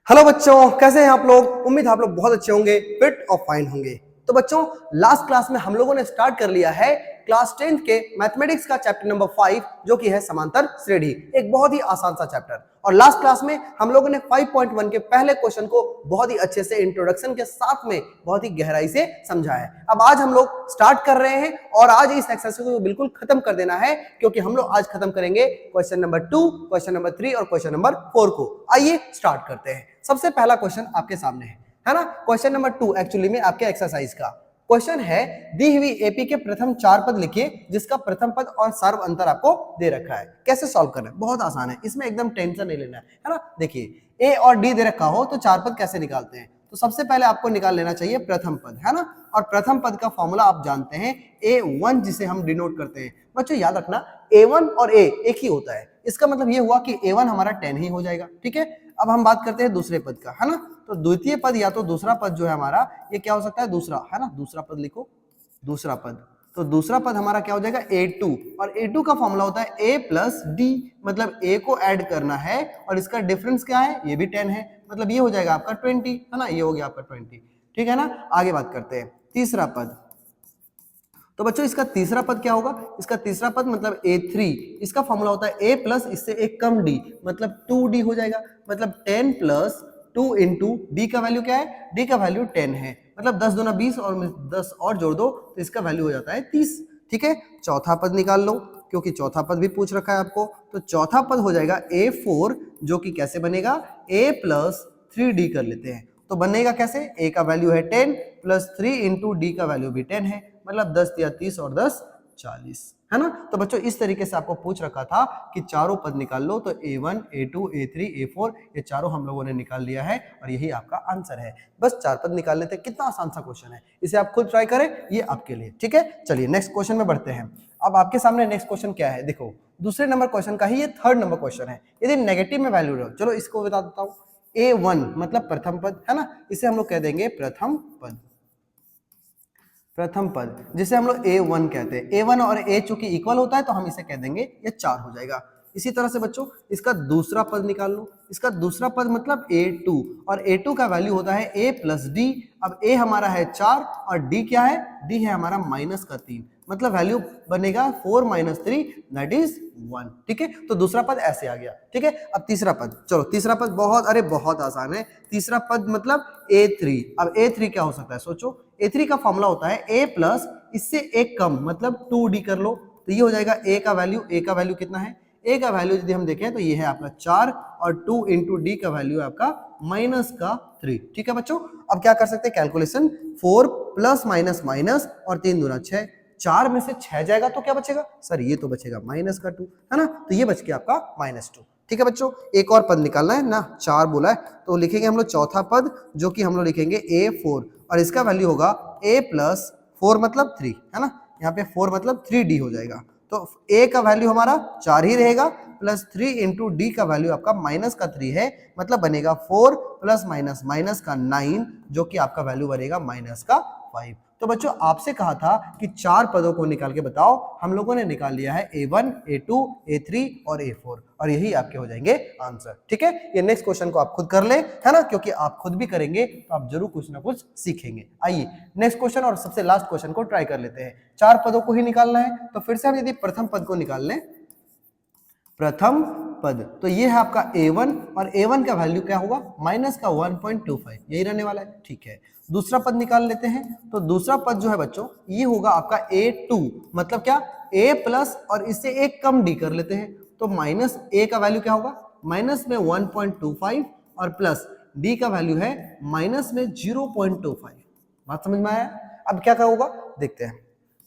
Hello बच्चों, कैसे हैं आप लोग। उम्मीद है आप लोग बहुत अच्छे होंगे, फिट और फाइन होंगे। तो बच्चों, लास्ट क्लास में हम लोगों ने स्टार्ट कर लिया है क्लास 10th के मैथमेटिक्स का चैप्टर नंबर 5 जो कि है समांतर श्रेणी। एक बहुत ही आसान सा चैप्टर। और लास्ट क्लास में हम लोगों ने 5.1 के पहले क्वेश्चन को बहुत ही अच्छे से इंट्रोडक्शन के साथ में बहुत ही गहराई से समझा है। अब आज हम लोग स्टार्ट कर रहे हैं और आज इस एक्सरसाइज को बिल्कुल खत्म कर देना है, क्योंकि हम लोग आज खत्म करेंगे क्वेश्चन नंबर 2, क्वेश्चन नंबर 3 और क्वेश्चन नंबर 4 को। आइए स्टार्ट करते हैं। सबसे पहला क्वेश्चन आपके सामने है ना। क्वेश्चन नंबर 2 एक्चुअली में आपके एक्सरसाइज का क्वेश्चन है, दी हुई एपी के प्रथम 4 पद लिखिए जिसका प्रथम पद और सर्व अंतर आपको दे रखा है। कैसे सॉल्व करना है, बहुत आसान है, इसमें एकदम टेंशन नहीं लेना है ना। देखिए ए और डी दे रखा हो तो 4 पद कैसे निकालते हैं। तो सबसे पहले आपको निकाल लेना चाहिए प्रथम पद, है ना। और प्रथम पद का फॉर्मूला आप जानते हैं A1, जिसे हम डिनोट करते हैं। बच्चों याद रखना, A1 और A एक ही होता है। इसका मतलब ये हुआ कि A1 हमारा 10 ही हो जाएगा, ठीक है। अब हम बात करते हैं दूसरे पद का, है ना। तो द्वितीय पद या तो दूसरा पद जो है हमारा, ये क्या हो सकता है, दूसरा, है ना। दूसरा पद लिखो, दूसरा पद। तो दूसरा पद हमारा क्या हो जाएगा, A2। और A2 का फॉर्मूला होता है A प्लस D, मतलब A को ऐड करना है और इसका डिफरेंस क्या है, ये भी 10 है, मतलब ये हो जाएगा आपका 20, है ना। ये हो गया आपका 20, ठीक है ना। आगे बात करते हैं तीसरा पद। तो बच्चों इसका तीसरा पद क्या होगा, इसका तीसरा पद मतलब A3, इसका फॉर्मूला होता है A प्लस इससे एक कम D, मतलब 2D हो जाएगा। मतलब 10 प्लस 2 इंटू D का वैल्यू क्या है, D का वैल्यू 10 है, मतलब 10 दूना 20 और 10 और जोड़ दो तो इसका वैल्यू हो जाता है 30, ठीक है। चौथा पद निकाल लो, क्योंकि चौथा पद भी पूछ रखा है आपको। तो चौथा पद हो जाएगा A4, जो कि कैसे बनेगा, A प्लस 3D कर लेते हैं। तो बनेगा कैसे, A का वैल्यू है 10 प्लस 3 इंटू D का वैल्यू भी 10 है, मतलब 10 या 30 और 10 40, है ना। तो बच्चों इस तरीके से आपको पूछ रखा था कि चारों पद निकाल लो। तो A1, A2, A3, A4 ये चारों हम लोगों ने निकाल लिया है और यही आपका आंसर है। बस 4 पद निकाल लेते हैं। कितना आसान सा क्वेश्चन है, इसे आप खुद ट्राई करें, ये आपके लिए, ठीक है। चलिए नेक्स्ट क्वेश्चन में बढ़ते हैं। अब आपके सामने नेक्स्ट क्वेश्चन क्या है, देखो दूसरे नंबर क्वेश्चन का ही ये थर्ड नंबर क्वेश्चन है। यदि नेगेटिव में वैल्यू रहो, चलो इसको बता देता हूँ। A1 मतलब प्रथम पद, है ना, इसे हम लोग कह देंगे प्रथम पद। प्रथम पद जिसे हम लोग A1 कहते हैं। A1 और A चूंकि इक्वल होता है तो हम इसे कह देंगे ये 4 हो जाएगा। इसी तरह से बच्चों इसका दूसरा पद निकाल लो। इसका दूसरा पद मतलब A2, और A2 का वैल्यू होता है A प्लस D। अब A हमारा है 4 और D क्या है, D है हमारा माइनस का 3, मतलब वैल्यू बनेगा 4 माइनस 3 दैट इज 1, ठीक है। तो दूसरा पद ऐसे आ गया, ठीक है। अब तीसरा पद, चलो तीसरा पद बहुत आसान है। तीसरा पद मतलब A3। अब A3 क्या हो सकता है, सोचो। A3 का फॉर्मूला होता है A प्लस इससे एक कम, मतलब 2D कर लो। तो ये हो जाएगा A का वैल्यू कितना है, A का वैल्यू यदि हम देखें तो ये है आपका 4 और 2 इंटू D का वैल्यू है आपका माइनस का 3, ठीक है बच्चों। अब क्या कर सकते हैं कैलकुलेशन, 4 प्लस माइनस माइनस और 3 दूना 6, 4 में से 6 जाएगा तो क्या बचेगा, सर ये तो बचेगा माइनस का 2, है ना। तो ये बच गया आपका -2, ठीक है बच्चों। एक और पद निकालना है ना, 4 बोला है तो लिखेंगे हम लोग चौथा पद, जो कि हम लोग लिखेंगे A4 और इसका वैल्यू होगा A प्लस 4 मतलब 3, है ना। यहाँ पे 4 मतलब 3D हो जाएगा। तो A का वैल्यू हमारा 4 ही रहेगा, प्लस 3 इंटू D का वैल्यू आपका माइनस का 3 है, मतलब बनेगा 4 प्लस माइनस माइनस का 9, जो कि आपका वैल्यू बनेगा माइनस का 5। तो बच्चों आपसे कहा था कि 4 पदों को निकाल के बताओ, हम लोगों ने निकाल लिया है A1, A2, A3 और A4, और यही आपके हो जाएंगे आंसर, ठीक है। ये नेक्स्ट क्वेश्चन को आप खुद कर ले, है ना, क्योंकि आप खुद भी करेंगे तो आप जरूर कुछ ना कुछ सीखेंगे। आइए नेक्स्ट क्वेश्चन और सबसे लास्ट क्वेश्चन को ट्राई कर लेते हैं। 4 पदों को ही निकालना है, तो फिर से हम यदि प्रथम पद को निकाल लें, प्रथम पद, तो ये है आपका A1 और A1 का वैल्यू क्या होगा, माइनस का 1.25, यही रहने वाला है, ठीक है। दूसरा पद निकाल लेते हैं। तो दूसरा पद जो है बच्चों ये होगा आपका A2, मतलब क्या, A प्लस और इससे एक कम D कर लेते हैं। तो माइनस A का वैल्यू क्या होगा, माइनस में 1.25 और प्लस D का वैल्यू है माइनस में 0.25। बात समझ में आया। अब क्या होगा देखते हैं,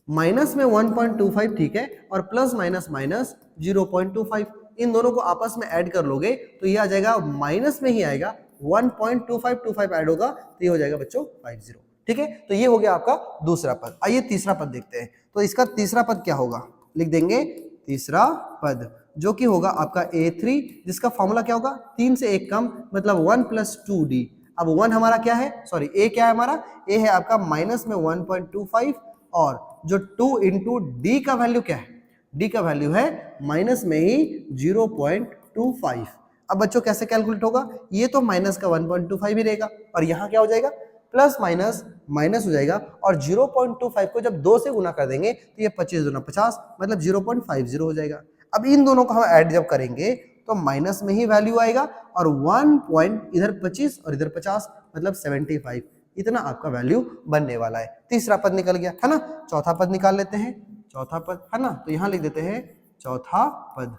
माइनस में 1.25, ठीक है, और प्लस माइनस माइनस 0.25, इन दोनों को आपस में ऐड कर लोगे तो ये आ जाएगा माइनस में ही आएगा, 1.2525 ऐड होगा तो ये हो जाएगा बच्चों 50, ठीक है। तो ये हो गया आपका दूसरा पद। आइए तीसरा पद देखते हैं। तो इसका तीसरा पद क्या होगा, लिख देंगे तीसरा पद, जो कि होगा आपका A3, जिसका फॉर्मूला क्या होगा, 3 से एक कम, मतलब 1 प्लस 2D। अब 1 हमारा क्या है, सॉरी A क्या है हमारा, A है आपका माइनस में 1.25 और जो 2 इंटू D का वैल्यू क्या है, D का वैल्यू है माइनस में ही 0.25, अब बच्चों कैसे कैलकुलेट होगा, ये तो माइनस का 1.25 ही रहेगा और यहाँ क्या हो जाएगा प्लस माइनस माइनस हो जाएगा और 0.25 को जब 2 से गुना कर देंगे तो ये 25 दूना 50 मतलब 0.50 हो जाएगा। अब इन दोनों को हम ऐड जब करेंगे तो माइनस में ही वैल्यू आएगा और 1 पॉइंट इधर 25 और इधर 50 मतलब 75 इतना आपका वैल्यू बनने वाला है। तीसरा पद निकल गया है ना। चौथा पद निकाल लेते हैं, चौथा पद है ना, तो यहां लिख देते हैं चौथा पद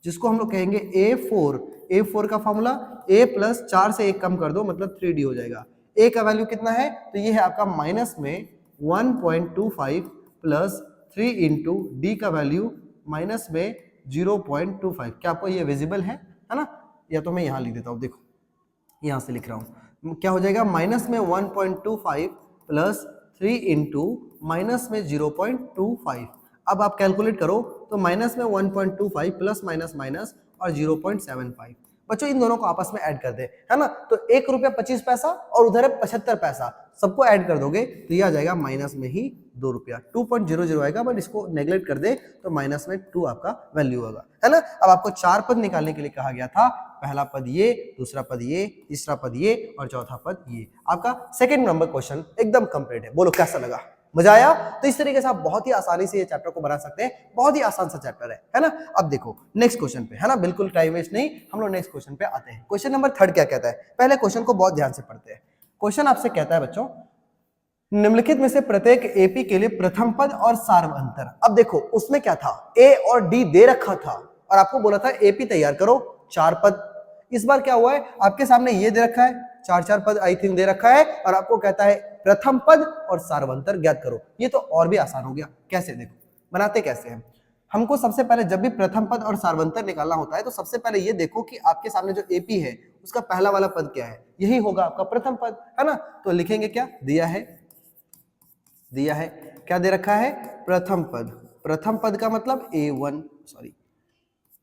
जिसको हम लोग कहेंगे A4। A4 का फॉर्मूला A प्लस 4 से 1 कम कर दो मतलब 3D हो जाएगा। A का वैल्यू कितना है तो ये है आपका माइनस में 1.25 प्लस 3 इंटू D का वैल्यू माइनस में 0.25। क्या आपको ये विजिबल है ना, या तो मैं यहाँ लिख देता हूँ, देखो यहाँ से लिख रहा हूँ, क्या हो जाएगा माइनस में 1.25 प्लस 3 इंटू माइनस में 0.25। अब आप कैलकुलेट करो तो माइनस में 1.25 प्लस माइनस माइनस और 0.75। बच्चों इन दोनों को आपस में ऐड कर दे है ना, तो 1 रुपया 25 पैसा और उधर है 75 पैसा, सबको ऐड कर दोगे तो ये आ जाएगा माइनस में ही 2 रुपया 2.00 आएगा, बट इसको नेग्लेक्ट कर दे तो माइनस में 2 आपका वैल्यू होगा है ना। अब आपको 4 पद निकालने के लिए कहा गया था, पहला पद ये, दूसरा पद ये, तीसरा पद ये और चौथा पद ये। आपका सेकंड नंबर क्वेश्चन एकदम कंप्लीट है। बोलो कैसा लगा, मजा आया? तो इस तरीके से आप बहुत ही आसानी से ये चैप्टर को बना सकते हैं, बहुत ही आसान सा चैप्टर है ना। अब देखो नेक्स्ट क्वेश्चन पे है ना, बिल्कुल टाइम वेस्ट नहीं, हम लोग नेक्स्ट क्वेश्चन पे आते हैं। क्वेश्चन नंबर 3 क्या कहता है, पहले क्वेश्चन को बहुत ध्यान से पढ़ते हैं। क्वेश्चन आपसे कहता है बच्चों, निम्नलिखित में से प्रत्येक एपी के लिए प्रथम पद और सार्व अंतर। अब देखो उसमें क्या था, ए और डी दे रखा था और आपको बोला था एपी तैयार करो 4 पद। इस बार क्या हुआ है, आपके सामने ये दे रखा है, 4 पद आई थिंक दे रखा है और आपको कहता है प्रथम पद और सार्वंतर ज्ञात करो। ये तो और भी आसान हो गया। कैसे, देखो बनाते कैसे हैं। हमको सबसे पहले जब भी प्रथम पद और सार्वंतर निकालना होता है तो सबसे पहले ये देखो कि आपके सामने जो एपी है उसका पहला वाला पद क्या है, यही होगा आपका प्रथम पद है ना। तो लिखेंगे क्या, दिया है क्या दे रखा है, प्रथम पद। प्रथम पद का मतलब A1, सॉरी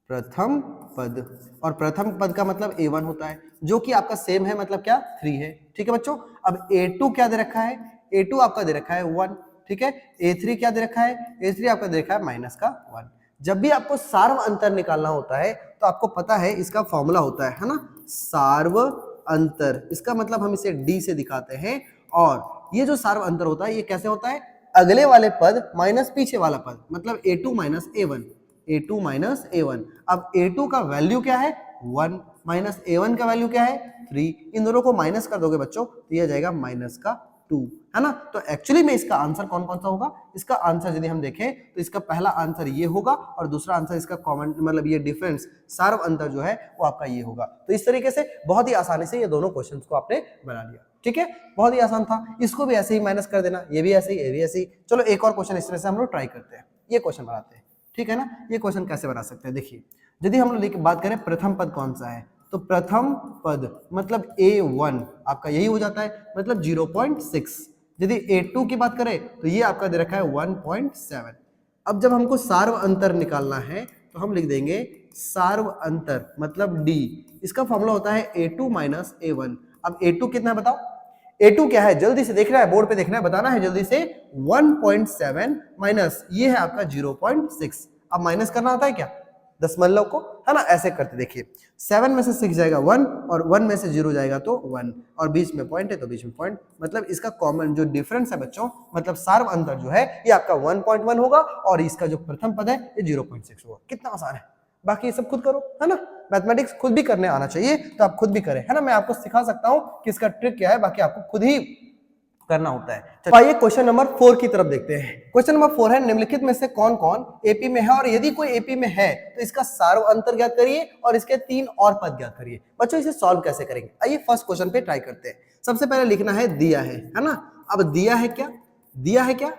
प्रथम पद, और प्रथम पद का मतलब A1 होता है जो कि आपका सेम है, मतलब क्या 3 है। ठीक है बच्चों। अब A2 क्या दे रखा है, A2 आपका दे रखा है 1। ठीक है, A3 क्या दे रखा है, A3 आपका दे रखा है माइनस का 1। जब भी आपको सार्व अंतर निकालना होता है तो आपको पता है इसका फॉर्मूला होता है ना, सार्व अंतर। इसका मतलब हम इसे D से दिखाते हैं और ये जो सार्व अंतर होता है ये कैसे होता है, अगले वाले पद माइनस पीछे वाला पद, मतलब A2 minus A1, A2 minus A1। अब A2 का वैल्यू क्या है 1 माइनस A1 का वैल्यू क्या है 3। इन दोनों को माइनस कर दोगे बच्चों तो ये जाएगा माइनस का 2 है ना। तो एक्चुअली में इसका आंसर कौन कौन सा होगा, इसका आंसर यदि हम देखें तो इसका पहला आंसर ये होगा और दूसरा आंसर इसका कॉमन मतलब ये डिफरेंस सार्व अंतर जो है वो आपका ये होगा। तो इस तरीके से बहुत ही आसानी से ये दोनों क्वेश्चंस को आपने बना लिया। ठीक है, बहुत ही आसान था। इसको भी ऐसे ही माइनस कर देना, ये भी ऐसे ही, ये भी ऐसे ही। चलो एक और क्वेश्चन इस तरह से हम लोग ट्राई करते हैं, ये क्वेश्चन बनाते हैं। ठीक है ना, ये क्वेश्चन कैसे बना सकते हैं, देखिए यदि हम लोग बात करें प्रथम पद कौन सा है, तो प्रथम पद मतलब A1 आपका यही हो जाता है, मतलब 0.6। यदि A2 की बात करें तो ये आपका दे रखा है 1.7। अब जब हमको सार्व अंतर निकालना है तो हम लिख देंगे सार्व अंतर मतलब D। इसका फॉर्मूला होता है A2 माइनस A1। अब A2 कितना है बताओ, A2 क्या है, जल्दी से देखना है, बोर्ड पे देखना है, बताना है जल्दी से। 1.7 माइनस ये है आपका 0.6। अब माइनस करना आता है क्या दशमलव को, है ना, ऐसे करते देखिए 7 में से 6 जाएगा 1 और 1 में से 0 जाएगा तो 1 और बीच में पॉइंट है तो बीच में पॉइंट, मतलब इसका कॉमन जो डिफरेंस है बच्चों, मतलब सार्व अंतर जो है ये आपका 1.1 होगा और इसका जो प्रथम पद है ये 0.6 होगा। कितना आसान है, बाकी ये सब खुद करो है ना। मैथमेटिक्स खुद भी करने आना चाहिए तो आप खुद भी करें है ना, मैं आपको सिखा सकता हूं कि इसका ट्रिक क्या है, बाकी आपको खुद ही करना होता है। तो आइए क्वेश्चन नंबर 4 की तरफ देखते हैं। क्वेश्चन नंबर 4 है, निम्नलिखित में से कौन कौन एपी में है और यदि कोई एपी में है तो इसका सार्व अंतर ज्ञात करिए और इसके 3 और पद ज्ञात करिए। बच्चों इसे सॉल्व कैसे करेंगे, आइए फर्स्ट क्वेश्चन पे ट्राई करते हैं। सबसे पहले लिखना है दिया है ना। अब दिया है क्या,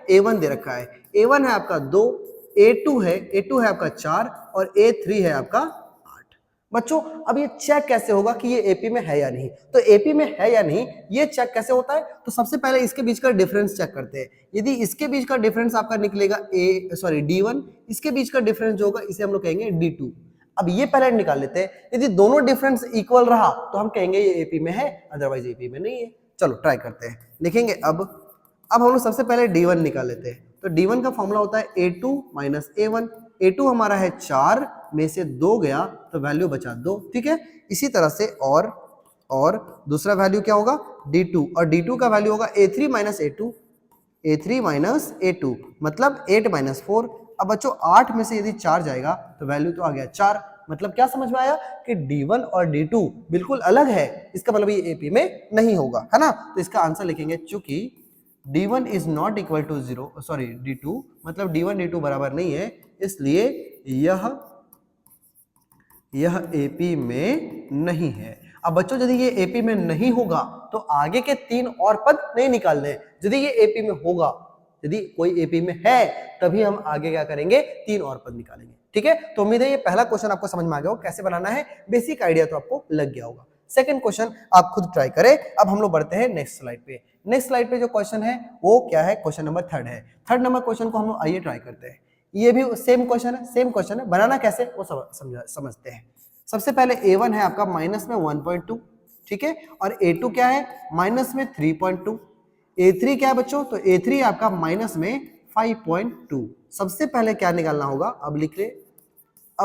A1 दे रखा है, A1 है आपका 2, A2 है आपका 4 और A3 है आपका 8। बच्चों अब ये चेक कैसे होगा कि ये एपी में है या नहीं, तो एपी में है या नहीं ये चेक कैसे होता है, तो सबसे पहले इसके बीच का डिफरेंस चेक करते हैं। यदि इसके बीच का डिफरेंस आपका निकलेगा D1, इसके बीच का डिफरेंस जो होगा इसे हम लोग कहेंगे D2। अब ये पहले निकाल लेते हैं, यदि दोनों डिफरेंस इक्वल रहा तो हम कहेंगे ये एपी में है, अदरवाइज एपी में नहीं है। चलो ट्राई करते हैं, लिखेंगे अब हम लोग सबसे पहले D1 निकाल लेते हैं। तो D1 का फॉर्मूला होता है A2 माइनस A1। A2 हमारा है 4 में से 2 गया तो वैल्यू बचा 2, ठीक है। इसी तरह से और दूसरा वैल्यू क्या होगा d2, और d2 का वैल्यू होगा a3 माइनस a2 मतलब 8 माइनस 4। अब बच्चों 8 में से यदि 4 जाएगा तो वैल्यू तो आ गया 4। मतलब क्या समझ में आया कि d1 और d2 बिल्कुल अलग है, इसका मतलब ये AP में नहीं होगा, है ना। तो इसका आंसर लिखेंगे चूंकि d1 is not equal to 0, sorry d2 मतलब d1 d2 बराबर नहीं है, इसलिए यह AP में नहीं है। अब बच्चों यदि ये AP में नहीं होगा तो आगे के 3 और पद नहीं निकालने। यदि ये AP में होगा, यदि कोई AP में है तभी हम आगे क्या करेंगे 3 और पद निकालेंगे, ठीक है। तो उम्मीद है ये पहला क्वेश्चन आपको समझ में आ गया हो कैसे बनाना है, बेसिक आइडिया तो आपको लग गया होगा। सेकंड क्वेश्चन आप खुद ट्राई करें। अब हम लोग बढ़ते हैं नेक्स्ट स्लाइड पे। नेक्स्ट स्लाइड पे जो क्वेश्चन है वो क्या है, क्वेश्चन नंबर 3 है। 3 नंबर क्वेश्चन को हम लोग आइए ट्राई करते हैं। ये भी सेम क्वेश्चन है, बनाना कैसे वो समझते हैं। सबसे पहले a1 है आपका माइनस में 1.2, ठीक है, और a2 क्या है माइनस में 3.2, a3 क्या है बच्चों, तो a3 आपका माइनस में 5.2। सबसे पहले क्या निकालना होगा, अब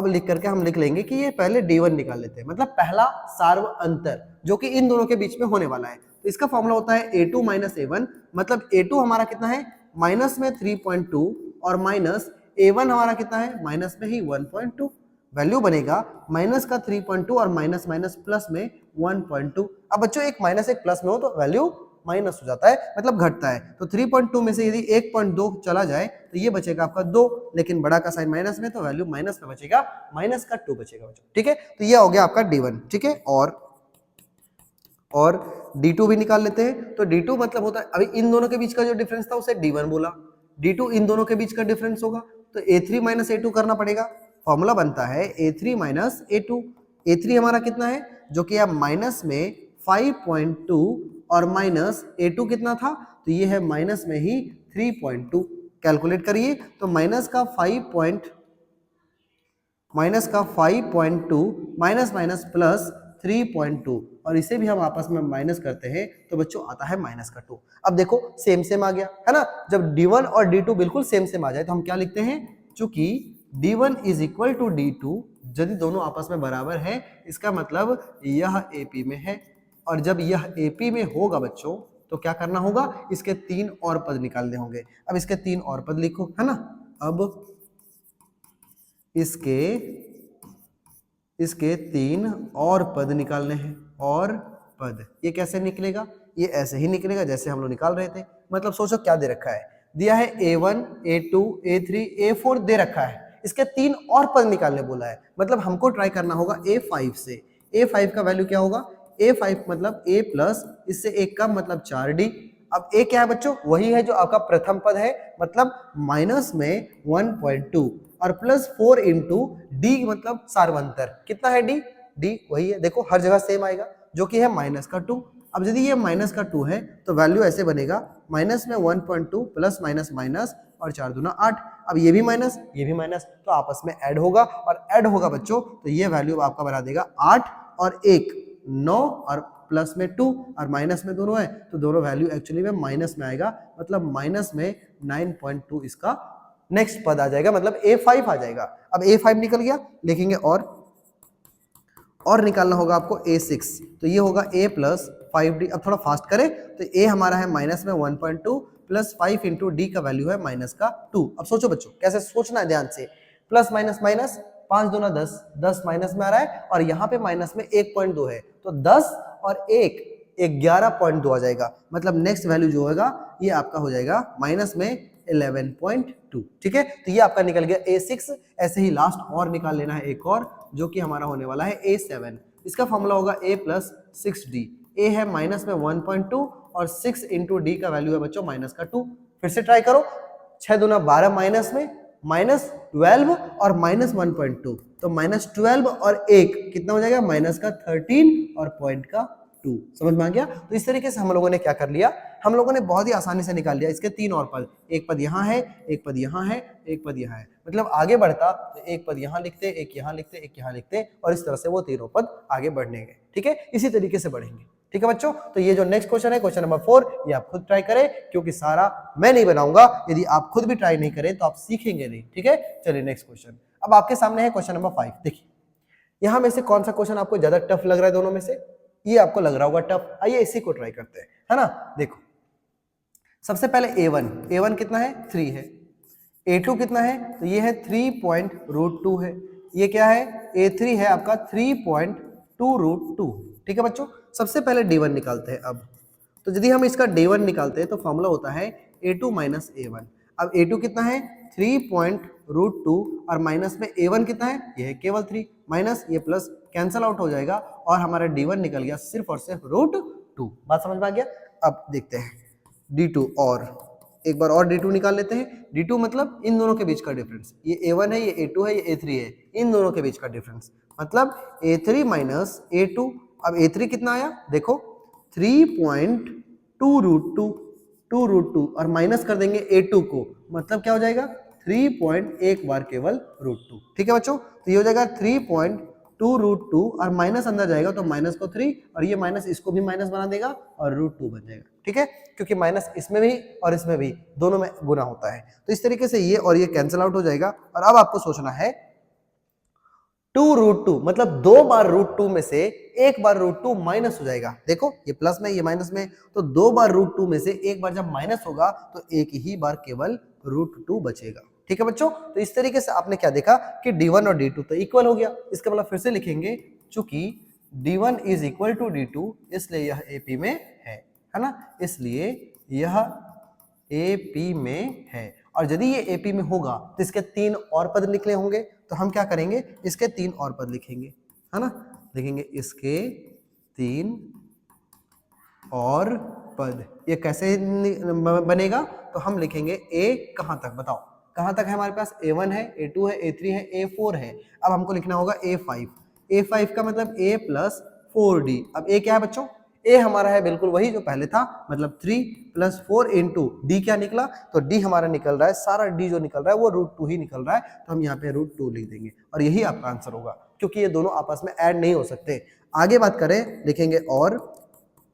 लिख करके हम लिख लेंगे कि ये पहले d1 निकाल लेते हैं, मतलब पहला सार्व अंतर जो कि इन दोनों के बीच में होने वाला है। तो इसका फॉर्मूला होता है a2 माइनस a1, मतलब a2 हमारा कितना है माइनस में 3.2 और माइनस a1 हमारा कितना है माइनस में ही 1.2। वैल्यू बनेगा माइनस का 3.2 और माइनस माइनस प्लस में 1.2। अब बच्चों एक माइनस एक प्लस में हो तो वैल्यू माइनस हो जाता है, मतलब घटता है। तो 3.2 में से यदि 1.2 चला जाए तो ये बचेगा आपका 2, लेकिन बड़ा का साइन माइनस में तो वैल्यू माइनस में बचेगा, माइनस का 2 बचेगा बच्चों, ठीक है। तो ये हो गया आपका d1, ठीक है। और d2 भी निकाल लेते हैं। तो d2 मतलब होता है, अभी इन दोनों के बीच का जो डिफरेंस था उसे d1 बोला, d2 इन दोनों के बीच का डिफरेंस होगा तो a3 माइनस a2 करना पड़ेगा। फॉर्मूला बनता है a3 माइनस a2। a3 हमारा कितना है जो कि अब माइनस में 5.2 और माइनस a2 कितना था, तो ये है माइनस में ही 3.2। कैलकुलेट करिए तो माइनस का 5.2 माइनस माइनस प्लस 3.2, और इसे भी हम आपस में माइनस करते हैं तो बच्चों आता है माइनस का 2। अब देखो सेम आ गया है ना। जब d1 और d2 बिल्कुल सेम आ जाए तो हम क्या लिखते हैं, चूंकि d1 is equal to d2, यदि दोनों आपस में बराबर है इसका मतलब यह AP में है। और जब यह AP में होगा बच्चों तो क्या करना होगा, इसके 3 और पद निकालने होंगे। अब इसके 3 और पद लिखो, है ना। अब इसके 3 और पद निकालने हैं। और पद ये कैसे निकलेगा, ये ऐसे ही निकलेगा जैसे हम लोग निकाल रहे थे। मतलब सोचो क्या दे रखा है, दिया है a1 a2 a3 a4 दे रखा है, इसके 3 और पद निकालने बोला है। मतलब हमको ट्राई करना होगा a5 से। a5 का वैल्यू क्या होगा, a5 मतलब a प्लस इससे एक कम मतलब 4d। अब a क्या है बच्चों, वही है जो आपका प्रथम पद है, मतलब माइनस में 1.2 और प्लस 4 इंटू डी, मतलब सार्वंतर कितना है d वही है, देखो हर जगह सेम आएगा जो कि है माइनस का 2। अब यदि ये माइनस का 2 है तो वैल्यू ऐसे बनेगा माइनस में 1.2 प्लस माइनस माइनस और 4 दूना 8। अब ये भी माइनस तो आपस में ऐड होगा, और ऐड होगा बच्चों तो ये वैल्यू आपका बना देगा 8 और 1 9 और प्लस में 2 और माइनस में दोनों है तो दोनों वैल्यू एक्चुअली में माइनस में आएगा, मतलब माइनस में 9.2 इसका नेक्स्ट पद आ जाएगा, मतलब a5 आ जाएगा। अब a5 निकल गया, लिखेंगे और निकालना होगा आपको a6, तो ये होगा a प्लस 5d। अब थोड़ा फास्ट करें तो a हमारा है माइनस में 1.2 प्लस 5 इंटू डी का वैल्यू है माइनस का 2। अब सोचो बच्चों कैसे सोचना है ध्यान से, प्लस माइनस माइनस 5 दूना 10, 10 माइनस में आ रहा है और यहाँ पे माइनस में 1.2 है तो 10 और 1 11.2 आ जाएगा। मतलब नेक्स्ट वैल्यू जो होगा ये आपका हो जाएगा माइनस में 11.2, ठीक है। तो ये आपका निकल गया a6। ऐसे ही लास्ट और निकाल लेना है एक और, जो कि हमारा होने वाला है a7। इसका फॉर्मूला होगा a प्लस 6d। a है माइनस में 1.2 और 6 इंटू डी का वैल्यू है बच्चों माइनस का 2। फिर से ट्राई करो, 6 दूना 12 माइनस में माइनस 12 और माइनस 1.2 तो माइनस 12 और 1 कितना हो जाएगा माइनस का 13 और पॉइंट का 2। समझ में आ गया। तो इस तरीके से हम लोगों ने क्या कर लिया, हम लोगों ने बहुत ही आसानी से निकाल लिया इसके 3 और पद। एक पद यहाँ है, एक पद यहाँ है, एक पद यहाँ है। मतलब आगे बढ़ता तो एक पद यहाँ लिखते, एक यहाँ लिखते, एक यहाँ लिखते, और इस तरह से वो तीनों पद आगे बढ़ने गए, ठीक है। इसी तरीके से बढ़ेंगे, ठीक है बच्चों। तो ये जो नेक्स्ट क्वेश्चन है, क्वेश्चन नंबर 4, ये आप खुद ट्राई करें, क्योंकि सारा मैं नहीं बनाऊंगा। यदि आप खुद भी ट्राई नहीं करें तो आप सीखेंगे नहीं, ठीक है। चलिए नेक्स्ट क्वेश्चन। अब आपके सामने है क्वेश्चन नंबर 5। देखिए यहां में से कौन सा क्वेश्चन आपको ज्यादा टफ लग रहा है दोनों में से? ये आपको लग रहा होगा टफ। आइए इसी को ट्राई करते हैं, है ना। देखो सबसे पहले a1 कितना है? 3 है। a2 कितना है? तो ये है 3.√2 है। ये क्या है? a3 है आपका 3.2√2। ठीक है बच्चों, सबसे पहले d1 निकालते हैं। अब तो यदि हम इसका d1 निकालते हैं तो फॉर्मूला होता है a2 माइनस a1। अब a2 कितना है? 3.√2 और माइनस में a1 कितना है? ये है केवल 3, माइनस ये प्लस कैंसल आउट हो जाएगा और हमारा d1 निकल गया सिर्फ और सिर्फ √2। बात समझ में आ गया? अब देखते हैं d2, और एक बार और d2 निकाल लेते हैं। d2 मतलब इन दोनों के बीच का डिफरेंस। ये a1 है, ये a2 है, ये a3 है, इन दोनों के बीच का डिफरेंस मतलब a3 माइनस a2। अब a3 कितना आया? देखो 3.2√2 और माइनस कर देंगे a2 को, मतलब क्या हो जाएगा? 3.1 बार केवल √2। ठीक है बच्चों, तो ये हो जाएगा 3.2√2 और माइनस अंदर जाएगा तो माइनस को 3 और ये माइनस इसको भी माइनस बना देगा और √2 बन जाएगा। ठीक है, क्योंकि माइनस इसमें भी और इसमें भी दोनों में गुना होता है। तो इस तरीके से ये और ये कैंसिल आउट हो जाएगा। और अब आपको सोचना है 2√2 मतलब 2 बार √2 में से एक बार √2 माइनस हो जाएगा। देखो ये प्लस में ये माइनस में, तो 2 बार √2 में से एक बार जब माइनस होगा तो एक ही बार केवल √2 बचेगा। ठीक है बच्चों, तो इस तरीके से आपने क्या देखा कि d1 और d2 तो इक्वल हो गया। इसका मतलब फिर से लिखेंगे, चूंकि d1 is equal to d2 इसलिए यह AP में है ना, इसलिए यह AP में है। और यदि ये AP में होगा तो इसके 3 और पद निकले होंगे, तो हम क्या करेंगे? इसके 3 और पद लिखेंगे, है ना। लिखेंगे इसके 3 और पद। ये कैसे बनेगा? तो हम लिखेंगे A कहां तक? बताओ कहां तक है हमारे पास? A1 है, A2 है, A3 है, A4 है। अब हमको लिखना होगा A5। A5 का मतलब A प्लस 4D। अब A क्या है बच्चों? A हमारा है बिल्कुल वही जो पहले था, मतलब 3 प्लस 4 इंटू D क्या निकला? तो D हमारा निकल रहा है, सारा D जो निकल रहा है वो √2 ही निकल रहा है, तो हम यहाँ पे √2 लिख देंगे और यही आपका आंसर होगा, क्योंकि ये दोनों आपस में ऐड नहीं हो सकते। आगे बात करें, लिखेंगे और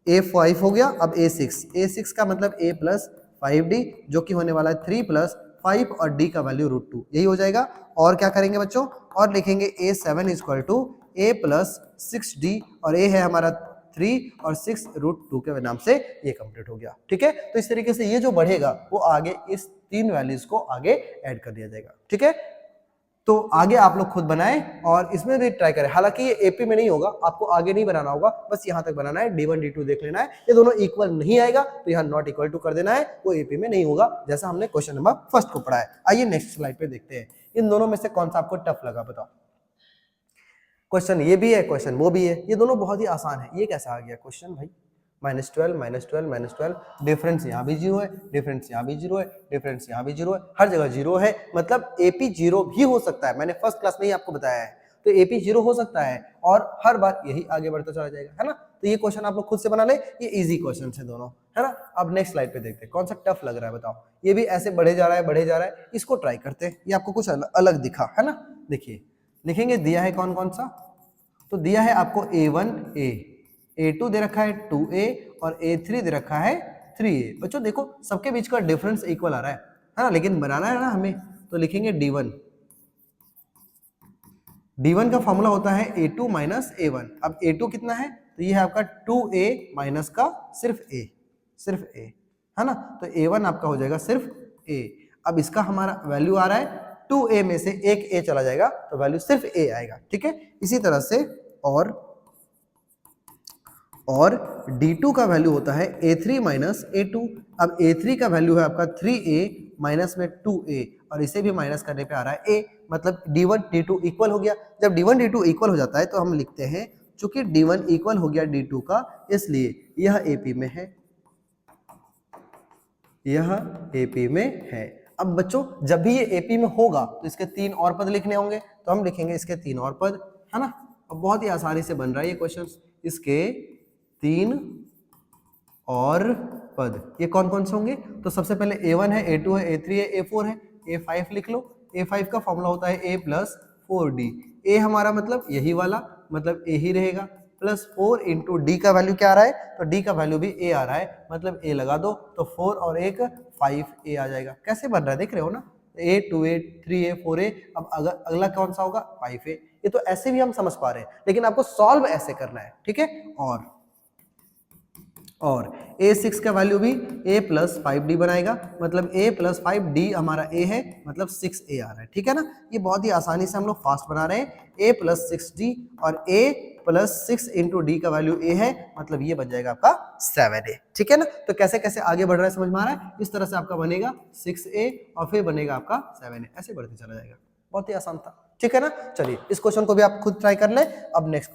A5 हो गया। अब A6 का मतलब A प्लस 5D जो कि होने वाला है 3 प्लस 5 और D का वैल्यू √2, यही हो जाएगा। और क्या करेंगे बच्चों? और लिखेंगे A7 equal to A plus 6D और A है हमारा 3 और 6 √2 के नाम से ये कंप्लीट हो गया। ठीक है, तो इस तरीके से ये जो बढ़ेगा वो आगे इस 3 वैल्यूज को आगे ऐड कर दिया जाएगा। ठीक है, तो आगे आप लोग खुद बनाएं और इसमें भी ट्राई करें। हालांकि ये AP में नहीं होगा, आपको आगे नहीं बनाना होगा, बस यहां तक बनाना है। d1 d2 देख लेना है, ये दोनों इक्वल नहीं आएगा तो यहाँ नॉट इक्वल टू कर देना है, वो AP में नहीं होगा, जैसा हमने क्वेश्चन नंबर फर्स्ट को पढ़ा है। आइए नेक्स्ट स्लाइड पे देखते हैं, इन दोनों में से कौन सा आपको टफ लगा? बताओ। क्वेश्चन ये भी है, क्वेश्चन वो भी है, ये दोनों बहुत ही आसान है। ये कैसा आ गया क्वेश्चन भाई? -12 -12 -12, डिफरेंस यहाँ भी 0 है, डिफरेंस यहाँ भी 0 है, डिफरेंस यहाँ भी 0 है, हर जगह 0 है, मतलब AP 0 भी हो सकता है। मैंने फर्स्ट क्लास में ही आपको बताया है, तो AP 0 हो सकता है और हर बार यही आगे बढ़ता चला जाएगा, है ना। तो ये क्वेश्चन आप लोग खुद से बना ले, ये इजी क्वेश्चन है दोनों, है ना। अब नेक्स्ट स्लाइड पे देखते हैं कौन सा टफ लग रहा है, बताओ। ये भी ऐसे बढ़े जा रहा है, बढ़े जा रहा है, इसको ट्राई करते हैं। ये आपको कुछ अलग दिखा, है ना। देखिए लिखेंगे, दिया है कौन कौन सा, तो दिया है आपको A1A, A2 दे रखा है 2A और A3 दे रखा है 3A। बच्चों देखो सबके बीच का डिफरेंस इक्वल आ रहा है ना, लेकिन बनाना है ना हमें, तो लिखेंगे D1। D1 का फॉर्मूला होता है A2 माइनस A1। अब A2 कितना है? तो ये है आपका 2A माइनस का सिर्फ A, है ना। तो A1 आपका हो जाएगा सिर्फ A। अब इसका हमारा वैल्यू आ रहा है 2A में से एक A चला जाएगा तो वैल्यू सिर्फ A आएगा। ठीक है, इसी तरह से और D2 का वैल्यू होता है A3 माइनस A2। अब A3 का वैल्यू है आपका 3A माइनस में 2A और इसे भी माइनस करने पे आ रहा है A, मतलब D1 D2 इक्वल हो गया। जब D1 D2 इक्वल हो जाता है तो हम लिखते हैं चूंकि D1 इक्वल हो गया D2 का, इसलिए यह AP में है, यह AP में है। अब बच्चों जब भी ये AP में होगा तो इसके 3 और पद लिखने होंगे, तो हम लिखेंगे इसके 3 और पद, है ना। अब बहुत ही आसानी से बन रहा है ये क्वेश्चन। इसके 3 और पद ये कौन कौन से होंगे? तो सबसे पहले A1 है, A2 है, A3 है, A4 है, A5 लिख लो। A5 का फॉर्मूला होता है A प्लस 4D। A हमारा मतलब यही वाला, मतलब A ही रहेगा, प्लस 4 इंटू D का वैल्यू क्या आ रहा है? तो D का वैल्यू भी A आ रहा है, मतलब A लगा दो, तो 4 और 1 5A आ जाएगा। कैसे बन रहा है देख रहे हो ना, A2A 3A 4A, अब अगला कौन सा होगा 5A। ये तो ऐसे भी हम समझ पा रहे हैं, लेकिन आपको सॉल्व ऐसे करना है, ठीक है। और A6 का वैल्यू भी A प्लस 5D बनाएगा, मतलब A प्लस 5D हमारा A है, मतलब 6A आ रहा है, ठीक है ना। ये बहुत ही आसानी से हम लोग फास्ट बना रहे हैं। A प्लस 6D और A प्लस 6 इंटू डी का वैल्यू A है, मतलब ये बन जाएगा आपका 7A, ठीक है ना। तो कैसे कैसे आगे बढ़ रहा है समझ में आ रहा है। इस तरह से आपका बनेगा 6A और फिर बनेगा आपका 7A, ऐसे बढ़ते चला जाएगा। बहुत ही आसान था, ठीक है ना। चलिए इस क्वेश्चन को भी आप खुद ट्राई कर लें। अब नेक्स्ट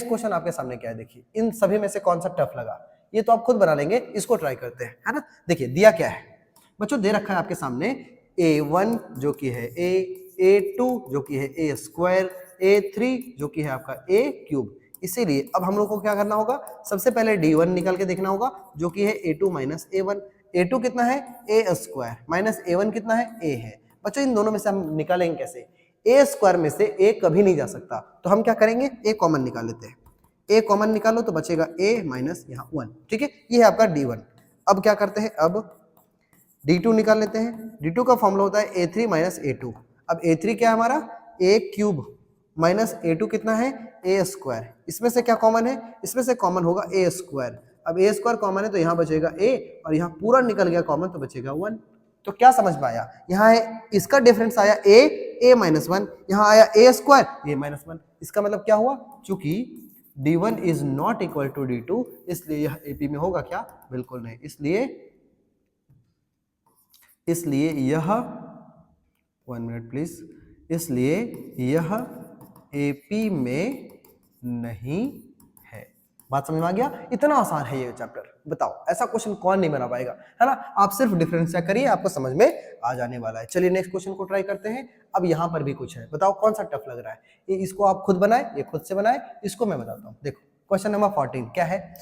क्वेश्चन आपके सामने क्या है, देखिए इन सभी में से कौन सा टफ लगा, ये तो आप खुद बना लेंगे, इसको ट्राई करते हैं, है ना। देखिए दिया क्या है बच्चों, दे रखा है आपके सामने A1 जो कि है A, A2 जो कि है A स्क्वायर, A3 जो कि है आपका A क्यूब। इसीलिए अब हम लोग को क्या करना होगा, सबसे पहले D1 निकाल के देखना होगा जो कि है A2 माइनस A1। A2 कितना है A स्क्वायर, माइनस A1 कितना है A है। बच्चों इन दोनों में से हम निकालेंगे कैसे, A स्क्वायर में से A कभी नहीं जा सकता, तो हम क्या करेंगे A कॉमन निकाल लेते हैं। A कॉमन निकालो तो बचेगा A माइनस यहाँ 1, ठीक है। ये है आपका D1। अब क्या करते हैं, अब D2 निकाल लेते हैं। D2 का फॉर्मूला होता है A3 माइनस A2। अब A3 क्या है हमारा A क्यूब, माइनस A2 कितना है A स्क्वायर। इसमें से क्या कॉमन है, इसमें से कॉमन होगा A स्क्वायर। अब A स्क्वायर कॉमन है तो यहाँ बचेगा A, और यहाँ पूरा निकल गया कॉमन तो बचेगा 1। तो क्या समझ में आया, यहाँ है इसका डिफरेंस आया A माइनस 1, यहाँ आया A स्क्वायर A माइनस 1। इसका मतलब क्या हुआ, चूंकि D1 is not equal to D2, इसलिए यह AP में होगा क्या, बिल्कुल नहीं। इसलिए यह 1 मिनट प्लीज, इसलिए यह AP में नहीं है। बात समझ में आ गया, इतना आसान है ये चैप्टर। बताओ ऐसा क्वेश्चन कौन नहीं बना पाएगा, है ना। आप सिर्फ डिफरेंशिएट करिए, आपको समझ में आ जाने वाला है। चलिए नेक्स्ट क्वेश्चन को ट्राई करते हैं। अब यहाँ पर भी कुछ है, बताओ कौन सा टफ लग रहा है। इसको आप खुद बनाए, ये खुद से बनाए, इसको मैं बताता हूँ। देखो क्वेश्चन नंबर 14 क्या है,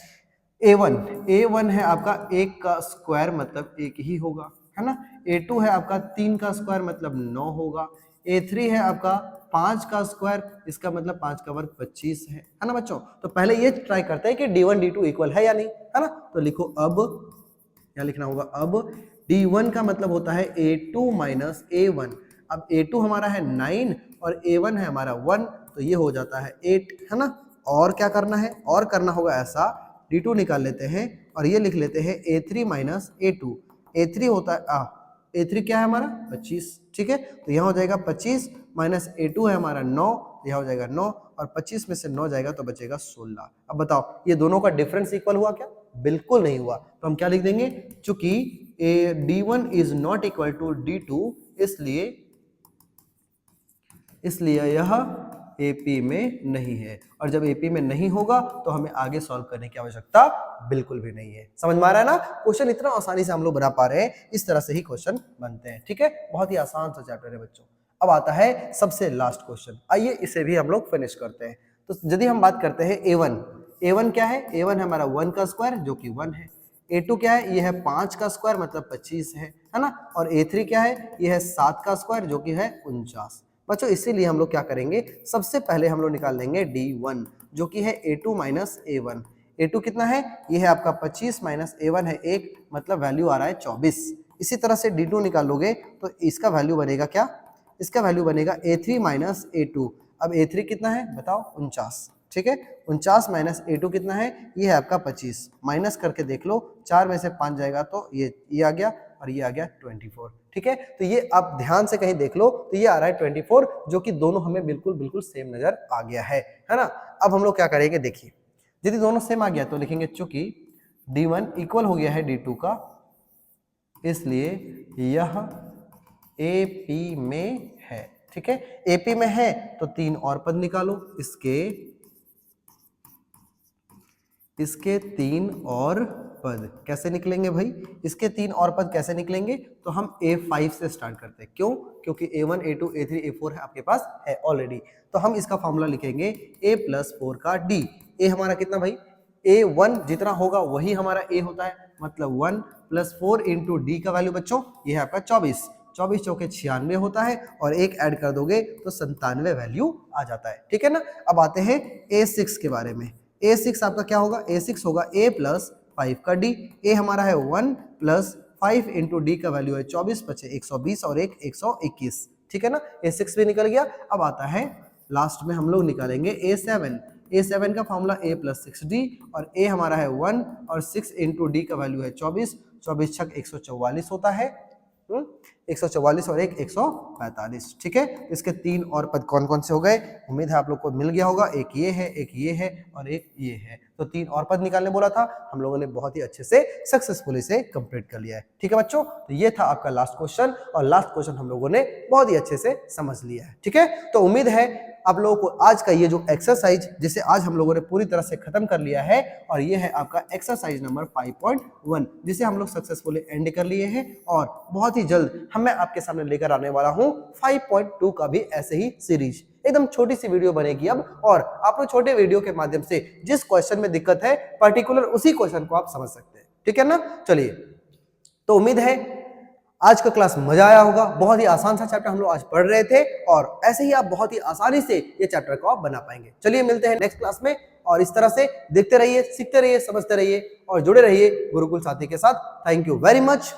A1 है आपका 1 का स्क्वायर मतलब 1 ही होगा, है ना। A2 है आपका 3 का स्क्वायर मतलब 9 होगा। A3 है आपका 5 का स्क्वायर, इसका मतलब 5 का वर्ग 25 है ना बच्चों। तो पहले ये ट्राई करते हैं कि D1 D2 इक्वल है या नहीं, है ना। तो लिखो अब, क्या लिखना होगा, अब D1 का मतलब होता है A2 माइनस A1। अब A2 हमारा है 9 और A1 है हमारा 1, तो ये हो जाता है 8, है ना। और क्या करना है, और करना होगा ऐसा, D2 निकाल लेते हैं और ये लिख लेते हैं A3 माइनस A2। A3 होता है A3 क्या है हमारा 25, ठीक है। तो यहाँ हो जाएगा 25 माइनस A2 है हमारा 9, यहाँ हो जाएगा 9 और 25 में से 9 जाएगा तो बचेगा 16। अब बताओ ये दोनों का डिफरेंस इक्वल हुआ क्या, बिल्कुल नहीं हुआ। तो हम क्या लिख देंगे, चूंकि D1 is not equal to D2, इसलिए यह AP में नहीं है। और जब AP में नहीं होगा तो हमें आगे सॉल्व करने की आवश्यकता बिल्कुल भी नहीं है। समझ में आ रहा है ना, क्वेश्चन इतना आसानी से हम लोग बना पा रहे हैं, इस तरह से ही क्वेश्चन बनते हैं, ठीक है। बहुत ही आसान सा चैप्टर है बच्चों। अब आता है सबसे लास्ट क्वेश्चन, आइए इसे भी हम लोग फिनिश करते हैं। तो यदि हम बात करते हैं A1 क्या है, A1 है हमारा 1 का स्क्वायर जो कि 1 है। A2 क्या है, ये है 5 का स्क्वायर मतलब 25 है ना। और A3 क्या है, ये है 7 का स्क्वायर जो कि है 49। बच्चों इसीलिए हम लोग क्या करेंगे, सबसे पहले हम लोग निकाल लेंगे D1 जो कि है A2 माइनस A1। A2 कितना है, ये है आपका 25 माइनस A1 है 1, मतलब वैल्यू आ रहा है 24। इसी तरह से D2 निकालोगे तो इसका वैल्यू बनेगा क्या, इसका वैल्यू बनेगा A3 माइनस A2। अब A3 कितना है बताओ 49, ठीक है। 49 माइनस A2 कितना है, ये है आपका 25। माइनस करके देख लो, 4 में से 5 जाएगा तो ये आ गया और ये आ गया 24, ठीक है। तो ये आप ध्यान से कहीं देख लो तो ये आ रहा है 24, जो कि दोनों हमें बिल्कुल सेम नजर आ गया है ना। अब हम लोग क्या करेंगे, देखिए यदि दोनों सेम आ गया तो लिखेंगे चूंकि D1 इक्वल हो गया है D2 का, इसलिए यह AP में है, ठीक है। AP में है तो 3 और पद निकालो, इसके 3 और पद कैसे निकलेंगे भाई, इसके 3 और पद कैसे निकलेंगे, तो हम A5 से स्टार्ट करते हैं। क्यों, क्योंकि A1 A2 A3 A4 है आपके पास है ऑलरेडी। तो हम इसका फॉर्मूला लिखेंगे A प्लस 4 का D। A हमारा कितना भाई, A1 जितना होगा वही हमारा A होता है, मतलब 1 प्लस 4 इंटू D का वैल्यू बच्चों ये है आपका 24। 24 चौके 96 होता है और एक ऐड कर दोगे तो 97 वैल्यू आ जाता है, ठीक है ना। अब आते हैं A6 के बारे में। A6 आपका क्या होगा, A6 होगा A प्लस 5 का D। A हमारा है 1 प्लस 5 इंटू डी का वैल्यू है 24, बचे 120 और एक 121, ठीक है ना। A6 भी निकल गया। अब आता है लास्ट में हम लोग निकालेंगे A7। A7 का फॉर्मूला A + 6D और A हमारा है 1 और 6 इंटू डी का वैल्यू है 24, 24 छक 144 होता है, 144 और एक 145, ठीक है। इसके 3 और पद कौन कौन से हो गए, उम्मीद है आप लोग को मिल गया होगा। एक ये है, एक ये है और एक ये है, तो 3 और पद निकालने बोला था, हम लोगों ने बहुत ही अच्छे से सक्सेसफुली से कंप्लीट कर लिया है, ठीक है बच्चों। तो ये था आपका लास्ट क्वेश्चन और लास्ट क्वेश्चन हम लोगों ने बहुत ही अच्छे से समझ लिया है, ठीक है। तो उम्मीद है आप लोगों को आज का ये जो एक्सरसाइज जिसे आज हम लोगों ने पूरी तरह से खत्म कर लिया है, और ये है आपका एक्सरसाइज नंबर 5.1 जिसे हम लोग सक्सेसफुली एंड कर लिए हैं। और बहुत ही जल्द मैं आपके सामने लेकर आने वाला हूं 5.2 का भी ऐसे ही सीरीज। एकदम छोटी सी वीडियो बनेगी अब, और आप लोग छोटे वीडियो के माध्यम से जिस क्वेश्चन में दिक्कत है पर्टिकुलर उसी क्वेश्चन को आप समझ सकते हैं, ठीक है ना। चलिए, तो उम्मीद है आज का क्लास मजा आया होगा। बहुत ही आसान सा चैप्टर हम लोग आज पढ़ रहे थे, और ऐसे ही आप बहुत ही आसानी से ये चैप्टर को आप बना पाएंगे। चलिए मिलते हैं नेक्स्ट क्लास में, और इस तरह से देखते रहिए, सीखते रहिए, समझते रहिए और जुड़े रहिए गुरुकुल साथी के साथ। Thank you very much.